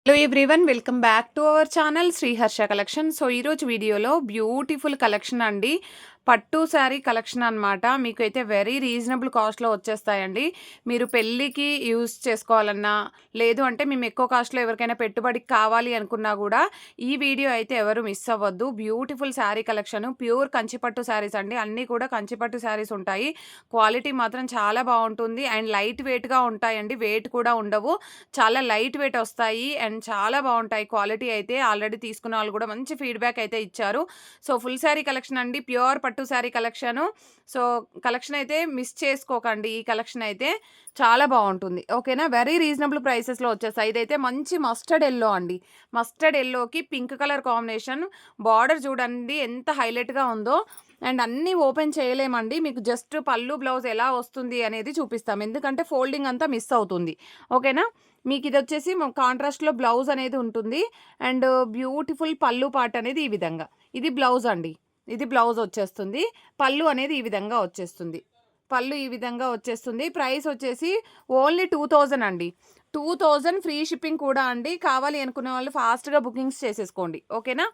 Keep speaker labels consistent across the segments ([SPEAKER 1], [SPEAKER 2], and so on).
[SPEAKER 1] Hello everyone, welcome back to our channel Sriharsha collection. So ఈరోజు వీడియోలో beautiful collection అండి, పట్టు శారీ కలెక్షన్ అనమాట. మీకు అయితే వెరీ రీజనబుల్ కాస్ట్లో వచ్చేస్తాయండి. మీరు పెళ్ళికి యూస్ చేసుకోవాలన్నా, లేదు అంటే మేము ఎక్కువ కాస్ట్లో ఎవరికైనా పెట్టుబడికి కావాలి అనుకున్నా కూడా ఈ వీడియో అయితే ఎవరు మిస్ అవ్వద్దు. బ్యూటిఫుల్ శారీ కలెక్షన్, ప్యూర్ కంచిపట్టు శారీస్ అండి. అన్నీ కూడా కంచిపట్టు శారీస్ ఉంటాయి. క్వాలిటీ మాత్రం చాలా బాగుంటుంది అండ్ లైట్ వెయిట్గా ఉంటాయండి. వెయిట్ కూడా ఉండవు, చాలా లైట్ వెయిట్ వస్తాయి అండ్ చాలా బాగుంటాయి. క్వాలిటీ అయితే ఆల్రెడీ తీసుకున్న వాళ్ళు కూడా మంచి ఫీడ్బ్యాక్ అయితే ఇచ్చారు. సో ఫుల్ శారీ కలెక్షన్ అండి, ప్యూర్ పట్టు శారీ కలెక్షను. సో కలెక్షన్ అయితే మిస్ చేసుకోకండి. ఈ కలెక్షన్ అయితే చాలా బాగుంటుంది, ఓకేనా. వెరీ రీజనబుల్ ప్రైసెస్లో వచ్చేస్తాయి. ఇదైతే మంచి మస్టర్డ్ ఎల్లో అండి. మస్టర్డ్ ఎల్లోకి పింక్ కలర్ కాంబినేషన్. బార్డర్ చూడండి ఎంత హైలైట్గా ఉందో. అండ్ అన్నీ ఓపెన్ చేయలేమండి, మీకు జస్ట్ పళ్ళు బ్లౌజ్ ఎలా వస్తుంది అనేది చూపిస్తాం, ఎందుకంటే ఫోల్డింగ్ అంతా మిస్ అవుతుంది, ఓకేనా. మీకు ఇది వచ్చేసి కాంట్రాస్ట్లో బ్లౌజ్ అనేది ఉంటుంది అండ్ బ్యూటిఫుల్ పళ్ళు పార్ట్ అనేది ఈ విధంగా. ఇది బ్లౌజ్ అండి, ఇది బ్లౌజ్ వచ్చేస్తుంది. పళ్ళు అనేది ఈ విధంగా వచ్చేస్తుంది, పళ్ళు ఈ విధంగా వచ్చేస్తుంది. ప్రైస్ వచ్చేసి ఓన్లీ 2000 అండి. 2000 ఫ్రీ షిప్పింగ్ కూడా అండి. కావాలి అనుకునే వాళ్ళు ఫాస్ట్గా బుకింగ్స్ చేసేసుకోండి, ఓకేనా.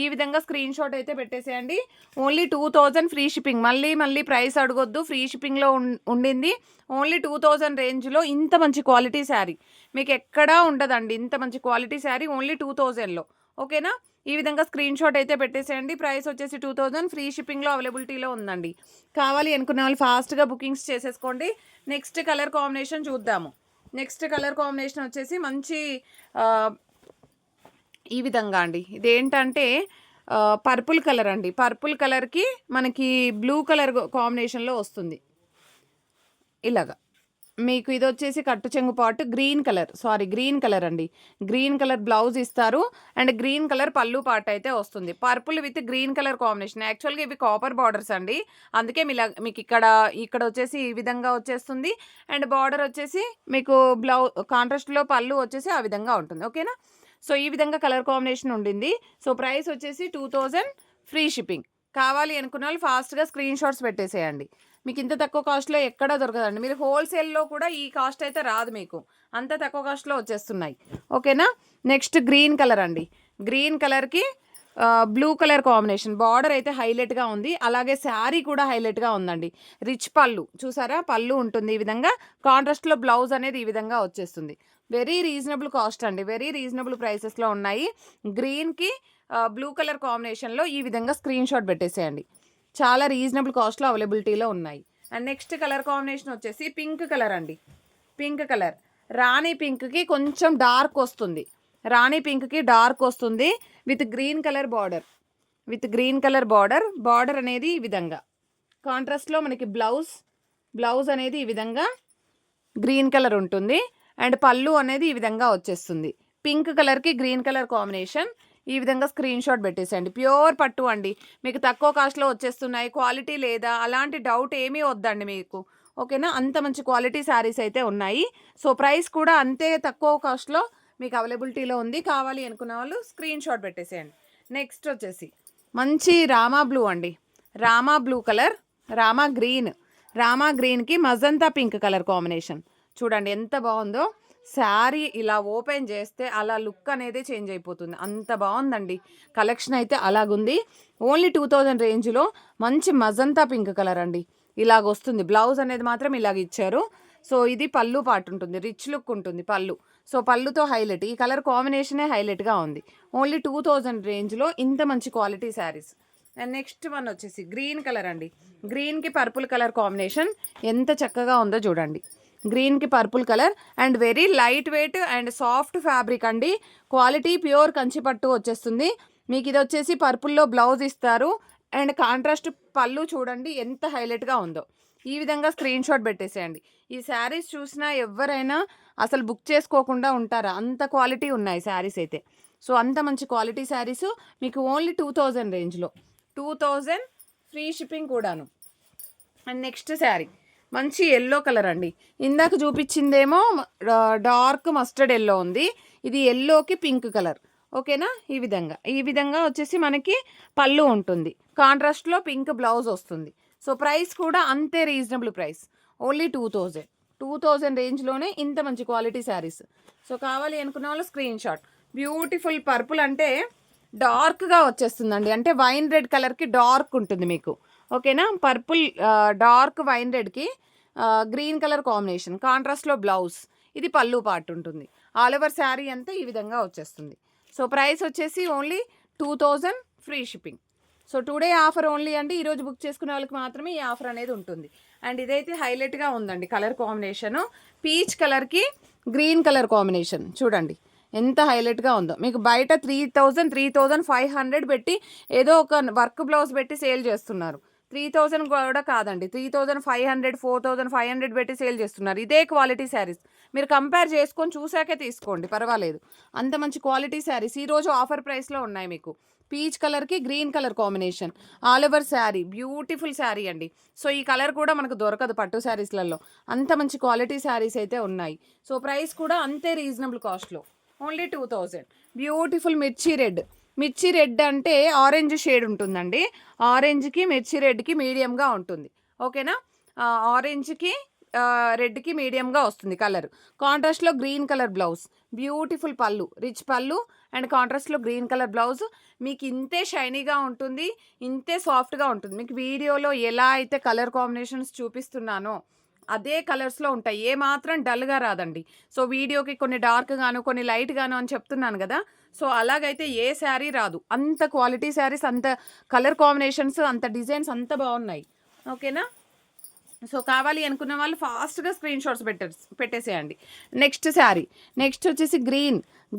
[SPEAKER 1] ఈ విధంగా స్క్రీన్ షాట్ అయితే పెట్టేసేయండి. Only 2000 free shipping. మళ్ళీ ప్రైస్ అడగొద్దు, ఫ్రీ షిప్పింగ్లో ఉండింది. ఓన్లీ 2000 రేంజ్లో ఇంత మంచి క్వాలిటీ శారీ మీకు ఎక్కడా ఉండదండి. ఇంత మంచి క్వాలిటీ శారీ ఓన్లీ 2000లో, ఓకేనా. ఈ విధంగా స్క్రీన్ షాట్ అయితే పెట్టేసేయండి. ప్రైస్ వచ్చేసి 2000, ఫ్రీ షిప్పింగ్లో అవైలబిలిటీలో ఉందండి. కావాలి అనుకునే వాళ్ళు ఫాస్ట్గా బుకింగ్స్ చేసేసుకోండి. నెక్స్ట్ కలర్ కాంబినేషన్ చూద్దాము. నెక్స్ట్ కలర్ కాంబినేషన్ వచ్చేసి మంచి ఈ విధంగా అండి. ఇదేంటంటే పర్పుల్ కలర్ అండి. పర్పుల్ కలర్కి మనకి బ్లూ కలర్ కాంబినేషన్లో వస్తుంది ఇలాగా. మీకు ఇది వచ్చేసి కట్టు చెంగు పాటు గ్రీన్ కలర్ అండి. గ్రీన్ కలర్ బ్లౌజ్ ఇస్తారు అండ్ గ్రీన్ కలర్ పళ్ళు పార్ట్ అయితే వస్తుంది. Purple with green colour combination. యాక్చువల్గా ఇవి కాపర్ బార్డర్స్ అండి, అందుకే మీకు ఇక్కడ వచ్చేసి ఈ విధంగా వచ్చేస్తుంది అండ్ బార్డర్ వచ్చేసి మీకు కాంట్రాస్ట్లో పళ్ళు వచ్చేసి ఆ విధంగా ఉంటుంది, ఓకేనా. సో ఈ విధంగా కలర్ కాంబినేషన్ ఉండింది. సో ప్రైస్ వచ్చేసి 2000 ఫ్రీ షిప్పింగ్. కావాలి అనుకున్న వాళ్ళు ఫాస్ట్గా స్క్రీన్ షాట్స్ పెట్టేసేయండి. మీకు ఇంత తక్కువ కాస్ట్లో ఎక్కడా దొరకదండి. మీరు హోల్సేల్లో కూడా ఈ కాస్ట్ అయితే రాదు, మీకు అంత తక్కువ కాస్ట్లో వచ్చేస్తున్నాయి, ఓకేనా. నెక్స్ట్ గ్రీన్ కలర్ అండి. గ్రీన్ కలర్కి బ్లూ కలర్ కాంబినేషన్. బార్డర్ అయితే హైలైట్గా ఉంది, అలాగే శారీ కూడా హైలైట్గా ఉందండి. రిచ్ పళ్ళు చూసారా, పళ్ళు ఉంటుంది ఈ విధంగా. కాంట్రాస్ట్లో బ్లౌజ్ అనేది ఈ విధంగా వచ్చేస్తుంది. వెరీ రీజనబుల్ కాస్ట్ అండి, వెరీ రీజనబుల్ ప్రైసెస్లో ఉన్నాయి. గ్రీన్కి బ్లూ కలర్ కాంబినేషన్లో ఈ విధంగా స్క్రీన్ షాట్ పెట్టేసేయండి. చాలా రీజనబుల్ కాస్ట్లో అవైలబిలిటీలో ఉన్నాయి. అండ్ నెక్స్ట్ కలర్ కాంబినేషన్ వచ్చేసి పింక్ కలర్ అండి. పింక్ కలర్ రాణి పింక్కి కొంచెం డార్క్ వస్తుంది. రాణి పింక్కి డార్క్ వస్తుంది విత్ గ్రీన్ కలర్ బార్డర్ అనేది ఈ విధంగా. కాంట్రాస్ట్లో మనకి బ్లౌజ్ అనేది ఈ విధంగా గ్రీన్ కలర్ ఉంటుంది అండ్ పళ్ళు అనేది ఈ విధంగా వచ్చేస్తుంది. పింక్ కలర్కి గ్రీన్ కలర్ కాంబినేషన్. ఈ విధంగా స్క్రీన్ షాట్ పెట్టేసేయండి. ప్యూర్ పట్టు అండి, మీకు తక్కువ కాస్ట్లో వచ్చేస్తున్నాయి, క్వాలిటీ లేదా అలాంటి డౌట్ ఏమీ వద్దండి మీకు, ఓకేనా. అంత మంచి క్వాలిటీ శారీస్ అయితే ఉన్నాయి. సో ప్రైస్ కూడా అంతే తక్కువ కాస్ట్లో మీకు అవైలబిలిటీలో ఉంది. కావాలి అనుకున్న వాళ్ళు స్క్రీన్ షాట్ పెట్టేసేయండి. నెక్స్ట్ వచ్చేసి మంచి రామా బ్లూ అండి. రామా బ్లూ కలర్, రామా గ్రీన్కి మజంతా పింక్ కలర్ కాంబినేషన్. చూడండి ఎంత బాగుందో. శారీ ఇలా ఓపెన్ చేస్తే అలా లుక్ అనేది చేంజ్ అయిపోతుంది, అంత బాగుందండి. కలెక్షన్ అయితే అలాగుంది. ఓన్లీ 2000 రేంజ్లో మంచి మజంతా పింక్ కలర్ అండి. ఇలాగ వస్తుంది. బ్లౌజ్ అనేది మాత్రం ఇలాగ ఇచ్చారు. సో ఇది పళ్ళు పార్ట్ ఉంటుంది, రిచ్ లుక్ ఉంటుంది పళ్ళు. సో పళ్ళుతో హైలైట్, ఈ కలర్ కాంబినేషనే హైలైట్గా ఉంది. ఓన్లీ 2000 రేంజ్లో ఇంత మంచి quality saris. And next one వచ్చేసి గ్రీన్ కలర్ అండి. గ్రీన్కి పర్పుల్ కలర్ కాంబినేషన్ ఎంత చక్కగా ఉందో చూడండి. గ్రీన్కి purple colour and very light wait and soft fabric అండి. క్వాలిటీ ప్యూర్ కంచిపట్టు వచ్చేస్తుంది. మీకు ఇది వచ్చేసి పర్పుల్లో బ్లౌజ్ ఇస్తారు అండ్ కాంట్రాస్ట్ పళ్ళు చూడండి ఎంత హైలైట్గా ఉందో. ఈ విధంగా స్క్రీన్ షాట్ పెట్టేసేయండి. ఈ శారీస్ చూసినా ఎవరైనా అసలు బుక్ చేసుకోకుండా ఉంటారా, అంత క్వాలిటీ ఉన్నాయి శారీస్ అయితే. సో అంత మంచి క్వాలిటీ శారీస్ మీకు ఓన్లీ 2000 రేంజ్లో, 2000 ఫ్రీ షిప్పింగ్ కూడాను. అండ్ నెక్స్ట్ శారీ మంచి ఎల్లో కలర్ అండి. ఇందాక చూపించిందేమో డార్క్ మస్టర్డ్ ఎల్లో ఉంది, ఇది ఎల్లోకి పింక్ కలర్, ఓకేనా. ఈ విధంగా వచ్చేసి మనకి పళ్ళు ఉంటుంది, కాంట్రాస్ట్లో పింక్ బ్లౌజ్ వస్తుంది. సో ప్రైస్ కూడా అంతే రీజనబుల్ ప్రైస్, ఓన్లీ 2000 రేంజ్లోనే ఇంత మంచి క్వాలిటీ శారీస్. సో కావాలి అనుకున్న వాళ్ళు స్క్రీన్ షాట్. బ్యూటిఫుల్ పర్పుల్ అంటే డార్క్గా వచ్చేస్తుందండి. అంటే వైన్ రెడ్ కలర్కి డార్క్ ఉంటుంది మీకు. ఓకేనా, పర్పుల్ డార్క్ వైన్ రెడ్కి గ్రీన్ కలర్ కాంబినేషన్, కాంట్రాస్ట్లో బ్లౌజ్, ఇది పళ్ళు పార్ట్ ఉంటుంది. ఆల్ ఓవర్ శారీ అంతా ఈ విధంగా వచ్చేస్తుంది. సో ప్రైస్ వచ్చేసి only 2000 free shipping. So today offer only అండి, ఈరోజు బుక్ చేసుకునే వాళ్ళకి మాత్రమే ఈ ఆఫర్ అనేది ఉంటుంది. అండ్ ఇదైతే హైలైట్గా ఉందండి కలర్ కాంబినేషను, పీచ్ కలర్కి గ్రీన్ కలర్ కాంబినేషన్ చూడండి ఎంత హైలైట్గా ఉందో. మీకు బయట 3500 పెట్టి ఏదో ఒక వర్క్ బ్లౌజ్ పెట్టి సేల్ చేస్తున్నారు. 3000 కూడా కాదండి, 3500 4500 పెట్టి సేల్ చేస్తున్నారు. ఇదే క్వాలిటీ శారీస్ మీరు కంపేర్ చేసుకొని చూసాకే తీసుకోండి, పర్వాలేదు. అంత మంచి క్వాలిటీ శారీస్ ఈరోజు ఆఫర్ ప్రైస్లో ఉన్నాయి మీకు. పీచ్ కలర్కి green colour combination, all over sari, beautiful sari అండి. సో ఈ కలర్ కూడా మనకు దొరకదు పట్టు శారీస్లలో, అంత మంచి క్వాలిటీ శారీస్ అయితే ఉన్నాయి. సో ప్రైస్ కూడా అంతే రీజనబుల్ కాస్ట్లో, ఓన్లీ 2000. బ్యూటిఫుల్ మిర్చి రెడ్ అంటే ఆరెంజ్ షేడ్ ఉంటుందండి. ఆరెంజ్కి మిర్చి రెడ్కి మీడియంగా ఉంటుంది. ఓకేనా, ఆరెంజ్కి రెడ్కి మీడియంగా వస్తుంది కలర్. కాంట్రాస్ట్లో గ్రీన్ కలర్ బ్లౌజ్, బ్యూటిఫుల్ పళ్ళు, రిచ్ పళ్ళు అండ్ కాంట్రాస్ట్లో గ్రీన్ కలర్ బ్లౌజ్. మీకు ఇంతే షైనీగా ఉంటుంది, ఇంతే సాఫ్ట్గా ఉంటుంది. మీకు వీడియోలో ఎలా అయితే కలర్ కాంబినేషన్స్ చూపిస్తున్నానో అదే కలర్స్లో ఉంటాయి, ఏ మాత్రం డల్గా రాదండి. సో వీడియోకి కొన్ని డార్క్ గాను కొన్ని లైట్ గాను అని చెప్తున్నాను కదా, సో అలాగైతే ఏ శారీ రాదు. అంత క్వాలిటీ శారీస్, అంత కలర్ కాంబినేషన్స్, అంత డిజైన్స్ అంత బాగున్నాయి. ఓకేనా, సో కావాలి అనుకున్న వాళ్ళు ఫాస్ట్గా స్క్రీన్ షాట్స్ పెట్టేసేయండి. నెక్స్ట్ శారీ, నెక్స్ట్ వచ్చేసి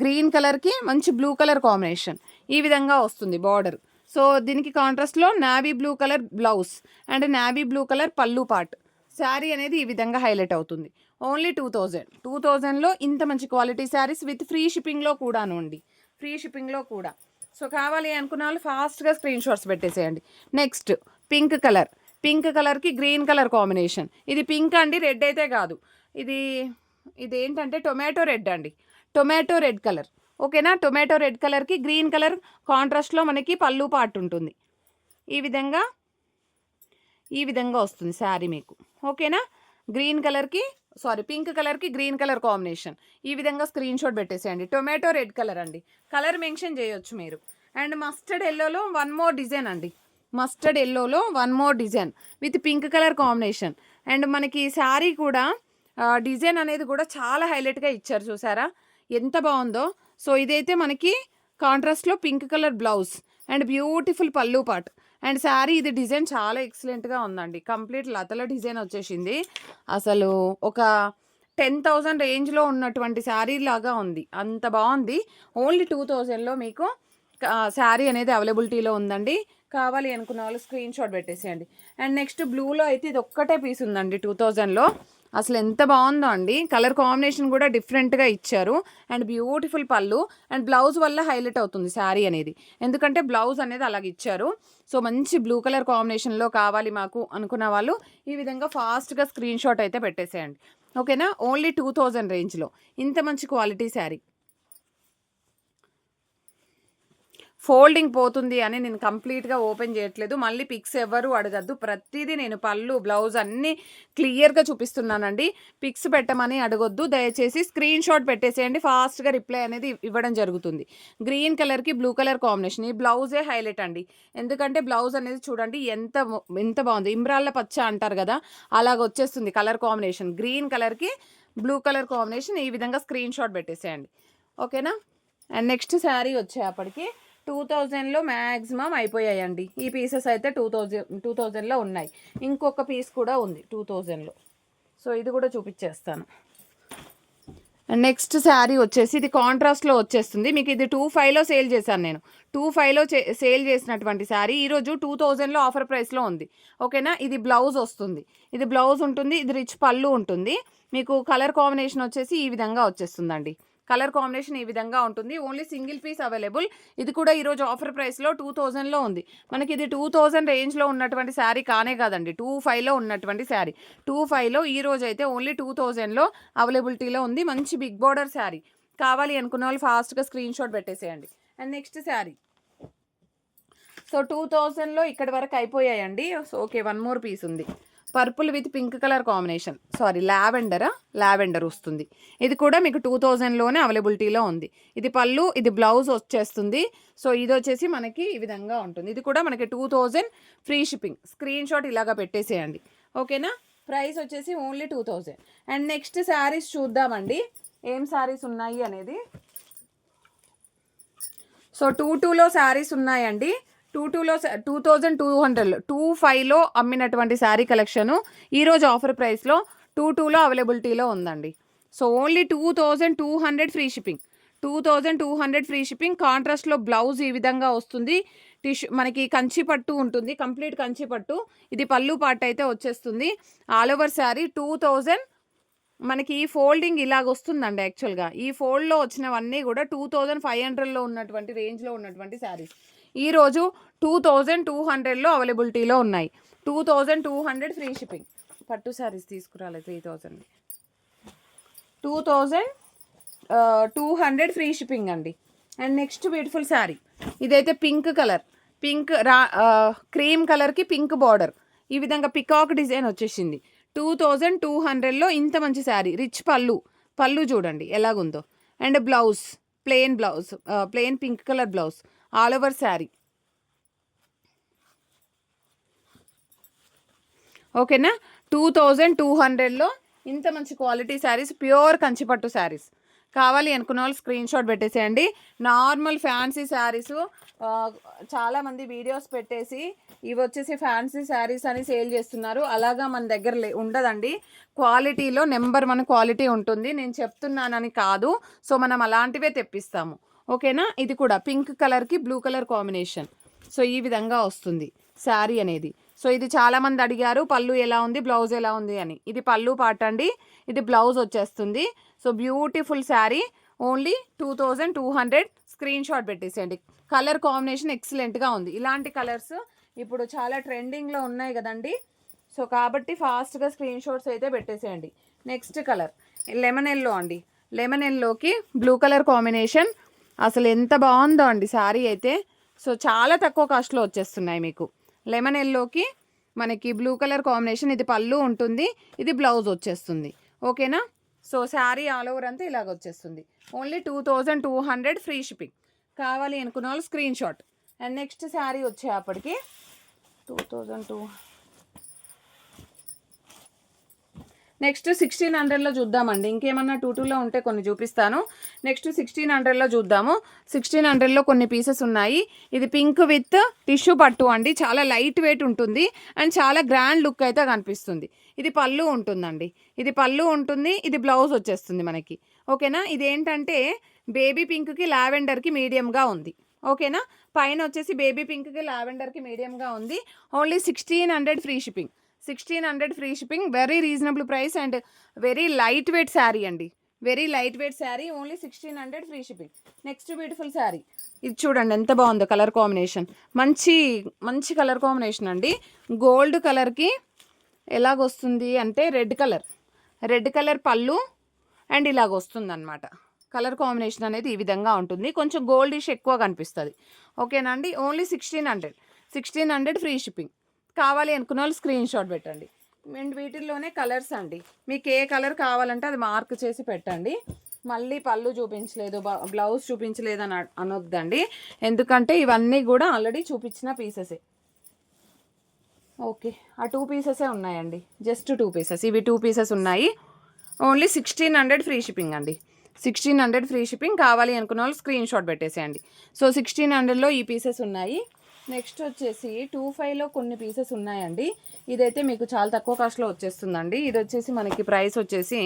[SPEAKER 1] గ్రీన్ కలర్కి మంచి బ్లూ కలర్ కాంబినేషన్, ఈ విధంగా వస్తుంది బార్డర్. సో దీనికి కాంట్రాస్ట్లో navy blue colour blouse and navy blue colour పళ్ళు పార్ట్. శారీ అనేది ఈ విధంగా హైలైట్ అవుతుంది. ఓన్లీ 2000లో ఇంత మంచి క్వాలిటీ శారీస్ విత్ ఫ్రీ షిప్పింగ్లో కూడాను అండి, ఫ్రీ షిప్పింగ్లో కూడా. సో కావాలి అనుకున్న వాళ్ళు ఫాస్ట్గా స్క్రీన్ షాట్స్ పెట్టేసేయండి. నెక్స్ట్ పింక్ కలర్కి గ్రీన్ కలర్ కాంబినేషన్. ఇది పింక్ అండి, రెడ్ అయితే కాదు. ఇది ఏంటంటే టొమాటో రెడ్ అండి, టొమాటో రెడ్ కలర్. ఓకేనా, టొమాటో రెడ్ కలర్కి గ్రీన్ కలర్ కాంట్రాస్ట్లో మనకి పళ్ళు పార్ట్ ఉంటుంది. ఈ విధంగా వస్తుంది శారీ మీకు. ఓకేనా, పింక్ కలర్కి గ్రీన్ కలర్ కాంబినేషన్, ఈ విధంగా స్క్రీన్ షాట్ పెట్టేసేయండి. టొమాటో రెడ్ కలర్ అండి, కలర్ మెన్షన్ చేయొచ్చు మీరు. అండ్ మస్టర్డ్ ఎల్లోలో వన్ మోర్ డిజైన్ అండి, మస్టర్డ్ ఎల్లోలో one more design with pink colour combination. And మనకి శారీ కూడా డిజైన్ అనేది కూడా చాలా హైలైట్గా ఇచ్చారు, చూసారా ఎంత బాగుందో. సో ఇదైతే మనకి కాంట్రాస్ట్లో pink colour blouse and beautiful పళ్ళు పార్ట్ అండ్ శారీ. ఇది డిజైన్ చాలా ఎక్సలెంట్గా ఉందండి, కంప్లీట్ లతల డిజైన్ వచ్చేసింది. అసలు ఒక 10,000 రేంజ్లో ఉన్నటువంటి శారీ లాగా ఉంది, అంత బాగుంది. ఓన్లీ 2000లో మీకు శారీ అనేది అవైలబిలిటీలో ఉందండి. కావాలి అనుకున్న వాళ్ళు స్క్రీన్ షాట్ పెట్టేసేయండి. అండ్ నెక్స్ట్ బ్లూలో అయితే ఇది ఒక్కటే పీస్ ఉందండి 2000లో. అసలు ఎంత బాగుందో అండి, కలర్ కాంబినేషన్ కూడా డిఫరెంట్గా ఇచ్చారు. అండ్ బ్యూటిఫుల్ పళ్ళు అండ్ బ్లౌజ్ వల్ల హైలైట్ అవుతుంది శారీ అనేది, ఎందుకంటే బ్లౌజ్ అనేది అలాగ ఇచ్చారు. సో మంచి బ్లూ కలర్ కాంబినేషన్లో కావాలి మాకు అనుకున్న వాళ్ళు ఈ విధంగా ఫాస్ట్గా స్క్రీన్ షాట్ అయితే పెట్టేసేయండి. ఓకేనా, ఓన్లీ 2000 రేంజ్లో ఇంత మంచి క్వాలిటీ శారీ. ఫోల్డింగ్ పోతుంది అని నేను కంప్లీట్గా ఓపెన్ చేయట్లేదు, మళ్ళీ పిక్స్ ఎవరు అడగద్దు. ప్రతిదీ నేను పళ్ళు బ్లౌజ్ అన్నీ క్లియర్గా చూపిస్తున్నానండి, పిక్స్ పెట్టమని అడగొద్దు దయచేసి. స్క్రీన్ షాట్ పెట్టేసేయండి, ఫాస్ట్గా రిప్లై అనేది ఇవ్వడం జరుగుతుంది. గ్రీన్ కలర్కి బ్లూ కలర్ కాంబినేషన్, ఈ బ్లౌజే హైలైట్ అండి, ఎందుకంటే బ్లౌజ్ అనేది చూడండి ఎంత బాగుంది. ఇమ్రాళ్ళ పచ్చ అంటారు కదా, అలాగ వచ్చేస్తుంది కలర్ కాంబినేషన్. గ్రీన్ కలర్కి బ్లూ కలర్ కాంబినేషన్, ఈ విధంగా స్క్రీన్ షాట్ పెట్టేసేయండి. ఓకేనా, అండ్ నెక్స్ట్ శారీ వచ్చేప్పటికి 2000లో మ్యాక్సిమం అయిపోయాయండి. ఈ పీసెస్ అయితే 2000లో ఉన్నాయి. ఇంకొక పీస్ కూడా ఉంది 2000లో, సో ఇది కూడా చూపించేస్తాను. నెక్స్ట్ శారీ వచ్చేసి ఇది కాంట్రాస్ట్లో వచ్చేస్తుంది మీకు. ఇది 25లో సేల్ చేశాను నేను, 25లో సేల్ చేసినటువంటి శారీ ఈరోజు 2000లో ఆఫర్ ప్రైస్లో ఉంది. ఓకేనా, ఇది బ్లౌజ్ వస్తుంది, ఇది బ్లౌజ్ ఉంటుంది, ఇది రిచ్ పళ్ళు ఉంటుంది. మీకు కలర్ కాంబినేషన్ వచ్చేసి ఈ విధంగా వచ్చేస్తుందండి, కలర్ కాంబినేషన్ ఈ విధంగా ఉంటుంది. Only single piece available. ఇది కూడా ఈరోజు ఆఫర్ ప్రైస్లో 2000లో ఉంది. మనకి ఇది 2000 రేంజ్లో ఉన్నటువంటి శారీ కానే కాదండి, 25లో ఉన్నటువంటి శారీ. 25లో ఈరోజు అయితే ఓన్లీ 2000లో అవైలబిలిటీలో ఉంది. మంచి బిగ్ బార్డర్ శారీ, కావాలి అనుకున్న వాళ్ళు ఫాస్ట్గా స్క్రీన్ షాట్ పెట్టేసేయండి. అండ్ నెక్స్ట్ శారీ, సో 2000లో ఇక్కడి వరకు అయిపోయాయండి. So okay, one more piece ఉంది. Purple with pink colour combination, sorry lavender వస్తుంది. ఇది కూడా మీకు 2000లోనే అవైలబిలిటీలో ఉంది. ఇది పళ్ళు, ఇది బ్లౌజ్ వచ్చేస్తుంది. సో ఇది వచ్చేసి మనకి ఈ విధంగా ఉంటుంది. ఇది కూడా మనకి 2000 ఫ్రీ షిప్పింగ్. స్క్రీన్ షాట్ ఇలాగా పెట్టేసేయండి, ఓకేనా. ప్రైస్ వచ్చేసి ఓన్లీ 2000. అండ్ నెక్స్ట్ శారీస్ చూద్దామండి, ఏం శారీస్ ఉన్నాయి అనేది. సో 22లో శారీస్ ఉన్నాయండి. 22లో 2200 25లో అమ్మినటువంటి శారీ కలెక్షను ఈరోజు ఆఫర్ ప్రైస్లో 22లో అవైలబిలిటీలో ఉందండి. So only 2200 free shipping. 2200 free shipping. కాంట్రాస్ట్లో బ్లౌజ్ ఈ విధంగా వస్తుంది. మనకి కంచి పట్టు ఉంటుంది, కంప్లీట్ కంచి పట్టు. ఇది పళ్ళు పార్ట్ అయితే వచ్చేస్తుంది. All over sari 2000. మనకి ఈ ఫోల్డింగ్ ఇలాగ వస్తుందండి. యాక్చువల్గా ఈ ఫోల్డ్లో వచ్చినవన్నీ కూడా 2500లో ఉన్నటువంటి రేంజ్లో ఉన్నటువంటి శారీస్ ఈరోజు 2200లో అవైలబిలిటీలో ఉన్నాయి. 2200 ఫ్రీ షిప్పింగ్. పట్టు శారీస్ తీసుకురాలి 3000. 2200 ఫ్రీ షిప్పింగ్ అండి. అండ్ నెక్స్ట్ బ్యూటిఫుల్ శారీ, ఇదైతే పింక్ కలర్, క్రీమ్ కలర్కి పింక్ బార్డర్, ఈ విధంగా పికాక్ డిజైన్ వచ్చేసింది. 2200లో ఇంత మంచి శారీ. రిచ్ పళ్ళు చూడండి ఎలాగుందో. And blouse plain pink colour blouse, all over sari, ఓకేనా. 2200లో ఇంత మంచి క్వాలిటీ శారీస్, ప్యూర్ కంచిపట్టు శారీస్. కావాలి అనుకున్న వాళ్ళు స్క్రీన్ షాట్ పెట్టేసేయండి. నార్మల్ ఫ్యాన్సీ శారీస్ చాలామంది వీడియోస్ పెట్టేసి ఇవి వచ్చేసి ఫ్యాన్సీ శారీస్ అని సేల్ చేస్తున్నారు. అలాగా మన దగ్గర ఉండదండి. క్వాలిటీలో నెంబర్ 1 క్వాలిటీ ఉంటుంది. నేను చెప్తున్నానని కాదు. సో మనం అలాంటివే తెప్పిస్తాము, ఓకేనా. ఇది కూడా పింక్ కలర్కి బ్లూ కలర్ కాంబినేషన్. సో ఈ విధంగా వస్తుంది శారీ అనేది. సో ఇది చాలామంది అడిగారు పళ్ళు ఎలా ఉంది, బ్లౌజ్ ఎలా ఉంది అని. ఇది పళ్ళు పార్ట్ అండి, ఇది బ్లౌజ్ వచ్చేస్తుంది. So beautiful sari, only 2200. Screen shot పెట్టేసేయండి. కలర్ కాంబినేషన్ ఎక్సలెంట్గా ఉంది. ఇలాంటి కలర్స్ ఇప్పుడు చాలా ట్రెండింగ్లో ఉన్నాయి కదండి. సో కాబట్టి ఫాస్ట్గా స్క్రీన్ షాట్స్ అయితే పెట్టేసేయండి. నెక్స్ట్ కలర్ లెమన్ ఎల్లో అండి. లెమన్ ఎల్లోకి బ్లూ కలర్ కాంబినేషన్, అసలు ఎంత బాగుందో అండి శారీ అయితే. సో చాలా తక్కువ కాస్ట్లో వచ్చేస్తున్నాయి మీకు. లెమన్ ఎల్లోకి మనకి బ్లూ కలర్ కాంబినేషన్, ఇది పళ్ళు ఉంటుంది, ఇది బ్లౌజ్ వచ్చేస్తుంది, ఓకేనా. సో శారీ ఆల్ ఓవర్ అంతా ఇలాగ వచ్చేస్తుంది. Only 2200 free shipping. కావాలి అనుకున్న వాళ్ళు screen shot. And next sari వచ్చేప్పటికి 2200. నెక్స్ట్ 1600లో చూద్దామండి. ఇంకేమన్నా 22లో ఉంటే కొన్ని చూపిస్తాను. నెక్స్ట్ 1600లో చూద్దాము. 1600లో కొన్ని పీసెస్ ఉన్నాయి. ఇది పింక్ విత్ టిష్యూ పట్టు అండి. చాలా లైట్ వెయిట్ ఉంటుంది అండ్ చాలా గ్రాండ్ లుక్ అయితే కనిపిస్తుంది. ఇది పళ్ళు ఉంటుందండి, ఇది పళ్ళు ఉంటుంది, ఇది బ్లౌజ్ వచ్చేస్తుంది మనకి, ఓకేనా. ఇదేంటంటే బేబీ పింక్కి లావెండర్కి మీడియంగా ఉంది, ఓకేనా. పైన వచ్చేసి బేబీ పింక్కి లావెండర్కి మీడియంగా ఉంది. Only 1600 free shipping. 1600 free shipping. Very reasonable price and very light weight sari అండి. Very light weight sari, only 1600 free shipping. Next beautiful sari, ఇది చూడండి ఎంత బాగుందో కలర్ కాంబినేషన్. మంచి మంచి కలర్ కాంబినేషన్ అండి. గోల్డ్ కలర్కి ఎలాగొస్తుంది అంటే రెడ్ కలర్ పళ్ళు అండ్ ఇలాగ వస్తుంది అనమాట. కలర్ కాంబినేషన్ అనేది ఈ విధంగా ఉంటుంది. కొంచెం గోల్డిష్ ఎక్కువ కనిపిస్తుంది, ఓకేనా అండి. Only 1600 free shipping. కావాలి అనుకున్న వాళ్ళు స్క్రీన్ షాట్ పెట్టండి. అండ్ వీటిల్లోనే కలర్స్ అండి, మీకు ఏ కలర్ కావాలంటే అది మార్క్ చేసి పెట్టండి. మళ్ళీ పళ్ళు చూపించలేదు, బ్లౌజ్ చూపించలేదు అని అనొద్దండి, ఎందుకంటే ఇవన్నీ కూడా ఆల్రెడీ చూపించిన పీసెసే. ఓకే, ఆ 2 పీసెసే ఉన్నాయండి, జస్ట్ 2 పీసెస్. ఇవి 2 పీసెస్ ఉన్నాయి. ఓన్లీ 1600 ఫ్రీ షిప్పింగ్ అండి. 1600 ఫ్రీ షిప్పింగ్. కావాలి అనుకున్న వాళ్ళు స్క్రీన్ షాట్ పెట్టేసేయండి. సో 1600లో ఈ పీసెస్ ఉన్నాయి. నెక్స్ట్ వచ్చేసి 25లో కొన్ని పీసెస్ ఉన్నాయండి. ఇదైతే మీకు చాలా తక్కువ కాస్ట్లో వచ్చేస్తుందండి. ఇది వచ్చేసి మనకి ప్రైస్ వచ్చేసి,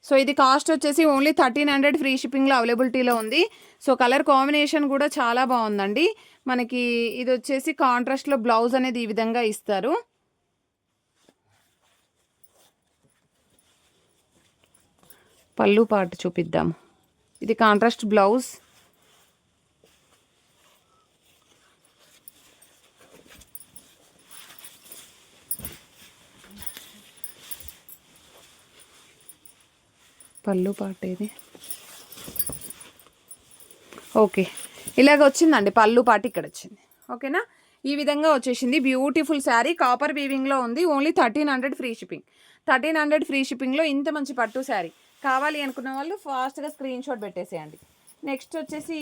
[SPEAKER 1] సో ఇది కాస్ట్ వచ్చేసి ఓన్లీ 1300 ఫ్రీ షిప్పింగ్లో అవైలబిలిటీలో ఉంది. సో కలర్ కాంబినేషన్ కూడా చాలా బాగుందండి. మనకి ఇది వచ్చేసి కాంట్రాస్ట్లో బ్లౌజ్ అనేది ఈ విధంగా ఇస్తారు. పళ్ళు పార్ట్ చూపిద్దాం. ఇది కాంట్రాస్ట్ బ్లౌజ్, పళ్ళు పార్ట్ ఇది, ఓకే ఇలాగ వచ్చిందండి. పళ్ళు పార్ట్ ఇక్కడ వచ్చింది, ఓకేనా. ఈ విధంగా వచ్చేసింది. బ్యూటిఫుల్ శారీ కాపర్ వీవింగ్లో ఉంది. Only 1300 free shipping. 1300 ఫ్రీ షిప్పింగ్లో ఇంత మంచి పట్టు శారీ కావాలి అనుకున్న వాళ్ళు ఫాస్ట్గా స్క్రీన్ షాట్ పెట్టేసేయండి. నెక్స్ట్ వచ్చేసి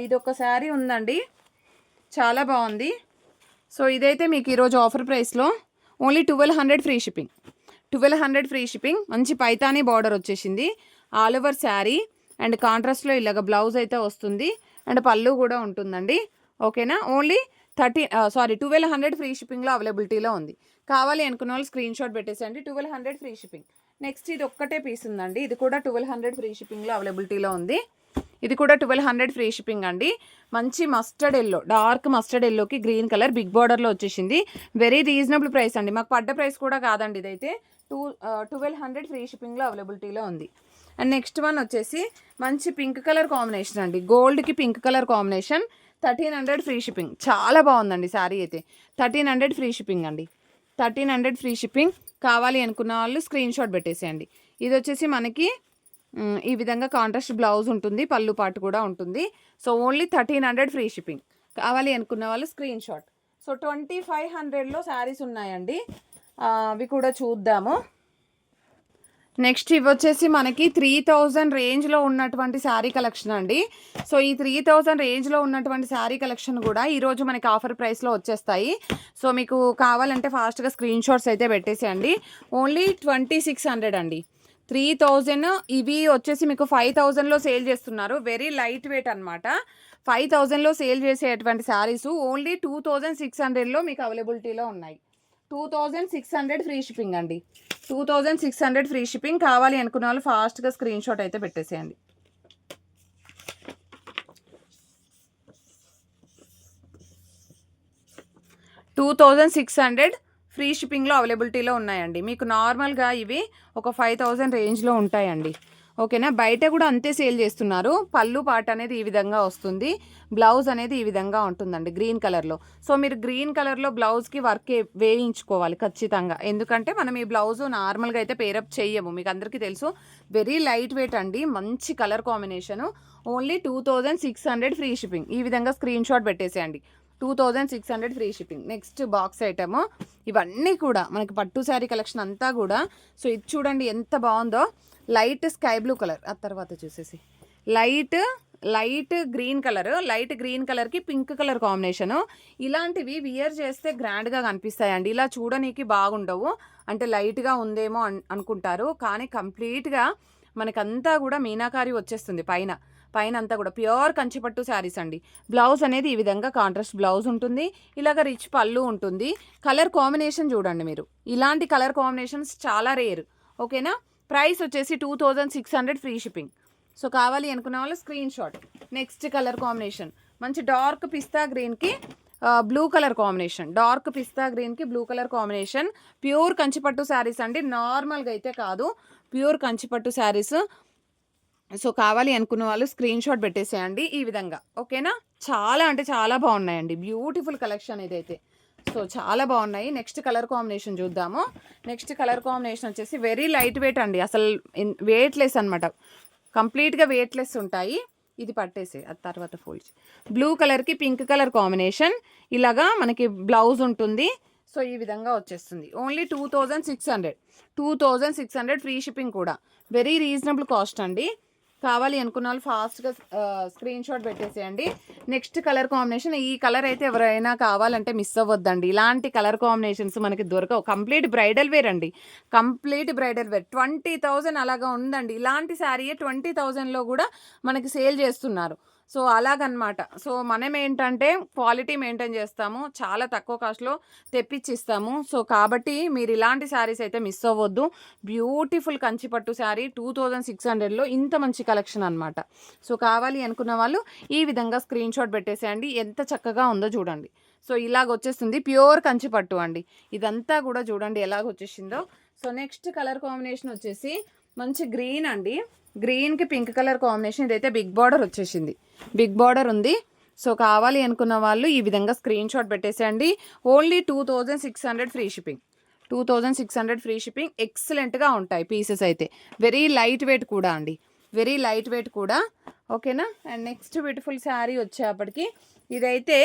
[SPEAKER 1] ఇది ఒక శారీ ఉందండి, చాలా బాగుంది. సో ఇదైతే మీకు ఈరోజు ఆఫర్ ప్రైస్లో only 1200 free shipping. 1200 free shipping. మంచి పైతానీ బార్డర్ వచ్చేసింది, ఆల్ ఓవర్ శారీ అండ్ కాంట్రాస్ట్లో ఇలాగ బ్లౌజ్ అయితే వస్తుంది అండ్ పళ్ళు కూడా ఉంటుందండి. ఓకేనా, ఓన్లీ 1200 ఫ్రీ షిప్పింగ్లో అవైలబిలిటీలో ఉంది. కావాలి అనుకున్న వాళ్ళు స్క్రీన్ షాట్ పెట్టేసేయండి. 1200 ఫ్రీ షిప్పింగ్. నెక్స్ట్ ఇది ఒక్కటే పీస్ ఉందండి, ఇది కూడా 1200 ఫ్రీ షిప్పింగ్లో అవైలబిలిటీలో ఉంది. ఇది కూడా 1200 ఫ్రీ షిప్పింగ్ అండి. మంచి మస్టర్డ్ ఎల్లో, డార్క్ మస్టర్డ్ ఎల్లోకి గ్రీన్ కలర్ బిగ్ బార్డర్లో వచ్చేసింది. వెరీ రీజనబుల్ ప్రైస్ అండి, మాకు పడ్డ ప్రైస్ కూడా కాదండి. ఇదైతే 1200 ఫ్రీ షిప్పింగ్లో అవైలబిలిటీలో ఉంది. అండ్ నెక్స్ట్ వన్ వచ్చేసి మంచి పింక్ కలర్ కాంబినేషన్ అండి, గోల్డ్కి pink colour combination. 1300 free shipping. చాలా బాగుందండి శారీ అయితే. 1300 ఫ్రీ షిప్పింగ్ అండి. 1300 ఫ్రీ షిప్పింగ్. కావాలి అనుకున్న వాళ్ళు స్క్రీన్ షాట్ పెట్టేసేయండి. ఇది వచ్చేసి మనకి ఈ విధంగా కాంట్రాస్ట్ బ్లౌజ్ ఉంటుంది, పళ్ళు పాటు కూడా ఉంటుంది. So only 1300 free shipping. కావాలి అనుకున్న వాళ్ళు స్క్రీన్ షాట్. సో 2500లో శారీస్ ఉన్నాయండి, అవి కూడా చూద్దాము. నెక్స్ట్ ఇవి వచ్చేసి మనకి 3000 రేంజ్లో ఉన్నటువంటి శారీ కలెక్షన్ అండి. సో ఈ 3000 రేంజ్లో ఉన్నటువంటి శారీ కలెక్షన్ కూడా ఈరోజు మనకి ఆఫర్ ప్రైస్లో వచ్చేస్తాయి. సో మీకు కావాలంటే ఫాస్ట్గా స్క్రీన్ షాట్స్ అయితే పెట్టేసేయండి. ఓన్లీ 2600 అండి. 3000. ఇవి వచ్చేసి మీకు 5000లో సేల్ చేస్తున్నారు, వెరీ లైట్ వెయిట్ అనమాట. 5000లో సేల్ చేసేటువంటి శారీస్ ఓన్లీ 2600లో మీకు అవైలబిలిటీలో ఉన్నాయి. 2600 ఫ్రీ షిప్పింగ్ అండి. 2600 ఫ్రీ షిప్పింగ్. కావాలి అనుకున్న వాళ్ళు ఫాస్ట్గా స్క్రీన్ షాట్ అయితే పెట్టేసేయండి. $2600 ఫ్రీ షిప్పింగ్లో అవైలబిలిటీలో ఉన్నాయండి. మీకు నార్మల్గా ఇవి ఒక 5000 రేంజ్లో ఉంటాయండి. ఓకేనా, బయట కూడా అంతే సేల్ చేస్తున్నారు. పళ్ళు పాట అనేది ఈ విధంగా వస్తుంది, బ్లౌజ్ అనేది ఈ విధంగా ఉంటుందండి గ్రీన్ కలర్లో. సో మీరు గ్రీన్ కలర్లో బ్లౌజ్కి వర్క్ వేయించుకోవాలి ఖచ్చితంగా, ఎందుకంటే మనం ఈ బ్లౌజ్ నార్మల్గా అయితే పేరప్ చెయ్యము, మీకు అందరికీ తెలుసు. వెరీ లైట్ వెయిట్ అండి, మంచి colour combination. Only 2600 free shipping. ఈ విధంగా స్క్రీన్ షాట్ పెట్టేసేయండి. 2600 free shipping. Next box item. ఇవన్నీ కూడా మనకి పట్టు శారీ కలెక్షన్ అంతా కూడా. సో ఇది చూడండి ఎంత బాగుందో, లైట్ స్కై బ్లూ కలర్. ఆ తర్వాత చూసేసి light green colour, light green కలర్కి పింక్ కలర్ కాంబినేషను. ఇలాంటివి వియర్ చేస్తే గ్రాండ్గా కనిపిస్తాయండి, ఇలా చూడనీకి బాగుండవు. అంటే లైట్గా ఉందేమో అనుకుంటారు, కానీ కంప్లీట్గా మనకంతా కూడా మీనాకారి వచ్చేస్తుంది పైన అంతా కూడా. ప్యూర్ కంచిపట్టు శారీస్ అండి. బ్లౌజ్ అనేది ఈ విధంగా కాంట్రాస్ట్ బ్లౌజ్ ఉంటుంది, ఇలాగ రిచ్ పళ్ళు ఉంటుంది. కలర్ కాంబినేషన్ చూడండి మీరు, ఇలాంటి కలర్ కాంబినేషన్స్ చాలా రేర్. ఓకేనా, ప్రైస్ వచ్చేసి 2600 ఫ్రీ షిప్పింగ్. సో కావాలి అనుకున్న వాళ్ళు screen shot. Next colour combination మంచి డార్క్ పిస్తా గ్రీన్కి బ్లూ కలర్ కాంబినేషన్, డార్క్ పిస్తా గ్రీన్కి బ్లూ కలర్ కాంబినేషన్. ప్యూర్ కంచిపట్టు శారీస్ అండి, నార్మల్గా అయితే కాదు, ప్యూర్ కంచిపట్టు శారీస్. సో కావాలి అనుకున్న వాళ్ళు స్క్రీన్ షాట్ పెట్టేసేయండి ఈ విధంగా. ఓకేనా, చాలా అంటే చాలా బాగున్నాయండి, బ్యూటిఫుల్ కలెక్షన్ ఇదైతే. సో చాలా బాగున్నాయి. నెక్స్ట్ కలర్ కాంబినేషన్ చూద్దాము. నెక్స్ట్ కలర్ కాంబినేషన్ వచ్చేసి వెరీ లైట్ వెయిట్ అండి, అసలు వెయిట్లెస్ అనమాట, కంప్లీట్గా వెయిట్లెస్ ఉంటాయి. ఇది పట్టేసి ఆ తర్వాత ఫోల్డ్. బ్లూ కలర్కి పింక్ కలర్ కాంబినేషన్, ఇలాగా మనకి బ్లౌజ్ ఉంటుంది. సో ఈ విధంగా వచ్చేస్తుంది. ఓన్లీ 2600 ఫ్రీ షిప్పింగ్ కూడా. వెరీ రీజనబుల్ కాస్ట్ అండి. కావాలి అనుకున్న వాళ్ళు ఫాస్ట్గా స్క్రీన్ షాట్ పెట్టేసేయండి. నెక్స్ట్ కలర్ కాంబినేషన్, ఈ కలర్ అయితే ఎవరైనా కావాలంటే మిస్ అవ్వద్దండి, ఇలాంటి కలర్ కాంబినేషన్స్ మనకి దొరకవు. కంప్లీట్ బ్రైడల్ వేర్ అండి, కంప్లీట్ బ్రైడల్ వేర్. 20,000 అలాగా ఉందండి, ఇలాంటి శారీయే 20,000లో కూడా మనకి సేల్ చేస్తున్నారు. సో అలాగనమాట. సో మనం ఏంటంటే క్వాలిటీ మెయింటైన్ చేస్తాము, చాలా తక్కువ కాస్ట్లో తెప్పించిస్తాము. సో కాబట్టి మీరు ఇలాంటి శారీస్ అయితే మిస్ అవ్వద్దు. బ్యూటిఫుల్ కంచిపట్టు శారీ 2600లో ఇంత మంచి కలెక్షన్ అనమాట. సో కావాలి అనుకున్న వాళ్ళు ఈ విధంగా స్క్రీన్ షాట్ పెట్టేసేయండి. ఎంత చక్కగా ఉందో చూడండి. సో ఇలాగ వచ్చేస్తుంది, ప్యూర్ కంచిపట్టు అండి. ఇదంతా కూడా చూడండి ఎలాగ వచ్చేసిందో. సో నెక్స్ట్ కలర్ కాంబినేషన్ వచ్చేసి మంచి గ్రీన్ అండి, గ్రీన్కి పింక్ కలర్ కాంబినేషన్. ఇదైతే బిగ్ బార్డర్ వచ్చేసింది, బిగ్ బార్డర్ ఉంది. సో కావాలి అనుకున్న వాళ్ళు ఈ విధంగా స్క్రీన్ షాట్ పెట్టేసేయండి. Only 2600 free shipping. 2600 free shipping. ఎక్సలెంట్గా ఉంటాయి పీసెస్ అయితే, వెరీ లైట్ వెయిట్ కూడా అండి. వెరీ లైట్ వెయిట్ కూడా, ఓకేనా. అండ్ నెక్స్ట్ బ్యూటిఫుల్ శారీ వచ్చేప్పటికి ఇదైతే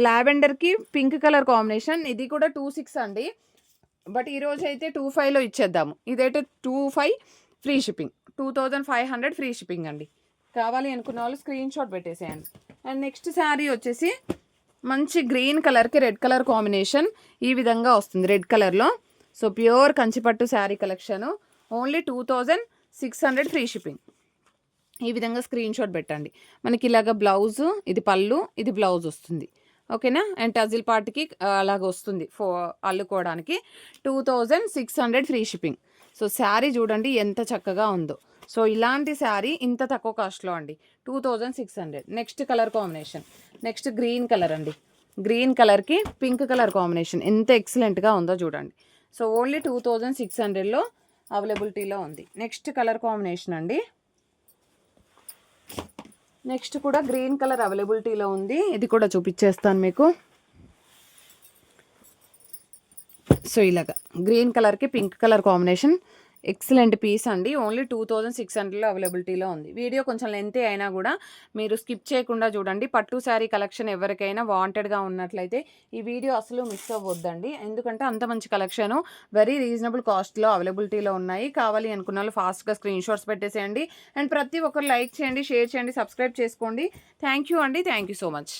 [SPEAKER 1] లావెండర్కి పింక్ కలర్ కాంబినేషన్. ఇది కూడా 26 అండి, బట్ ఈరోజు అయితే 25లో ఇచ్చేద్దాము. ఇదైతే 25 ఫ్రీ షిప్పింగ్, 2500 ఫ్రీ షిప్పింగ్ అండి. కావాలి అనుకున్న వాళ్ళు స్క్రీన్ షాట్ పెట్టేసేయండి. అండ్ నెక్స్ట్ శారీ వచ్చేసి మంచి గ్రీన్ కలర్కి రెడ్ కలర్ కాంబినేషన్ ఈ విధంగా వస్తుంది, రెడ్ కలర్లో. సో ప్యూర్ కంచిపట్టు sari collection, only 2600 free shipping. ఈ విధంగా స్క్రీన్ షాట్ పెట్టండి. మనకి ఇలాగ బ్లౌజు, ఇది పళ్ళు, ఇది బ్లౌజ్ వస్తుంది, ఓకేనా. అండ్ టజిల్ పార్ట్కి అలాగ వస్తుంది అల్లుకోవడానికి. 2600 ఫ్రీ షిప్పింగ్. సో శారీ చూడండి ఎంత చక్కగా ఉందో. సో ఇలాంటి శారీ ఇంత తక్కువ కాస్ట్లో అండి, 2600. Next colour combination, next green colour అండి. గ్రీన్ కలర్కి పింక్ కలర్ కాంబినేషన్ ఎంత ఎక్సలెంట్గా ఉందో చూడండి. సో ఓన్లీ 2600లో అవైలబిలిటీలో ఉంది. నెక్స్ట్ కలర్ కాంబినేషన్ అండి, నెక్స్ట్ కూడా గ్రీన్ కలర్ అవైలబిలిటీలో ఉంది. ఇది కూడా చూపించేస్తాను మీకు. సో ఇలాగా గ్రీన్ కలర్కి pink colour combination excellent piece అండి, ఓన్లీ 2600లో అవైలబిలిటీలో ఉంది. వీడియో కొంచెం లెంతీ అయినా కూడా మీరు స్కిప్ చేయకుండా చూడండి. పట్టు శారీ కలెక్షన్ ఎవరికైనా వాంటెడ్గా ఉన్నట్లయితే ఈ వీడియో అసలు మిస్ అవ్వద్దండి, ఎందుకంటే అంత మంచి కలెక్షను వెరీ రీజనబుల్ కాస్ట్లో అవైలబిలిటీలో ఉన్నాయి. కావాలి అనుకున్న వాళ్ళు ఫాస్ట్గా స్క్రీన్ షాట్స్ పెట్టేసేయండి. అండ్ ప్రతి ఒక్కరు లైక్ చేయండి, షేర్ చేయండి, సబ్స్క్రైబ్ చేసుకోండి. థ్యాంక్ యూ అండి, థ్యాంక్ యూ సో మచ్.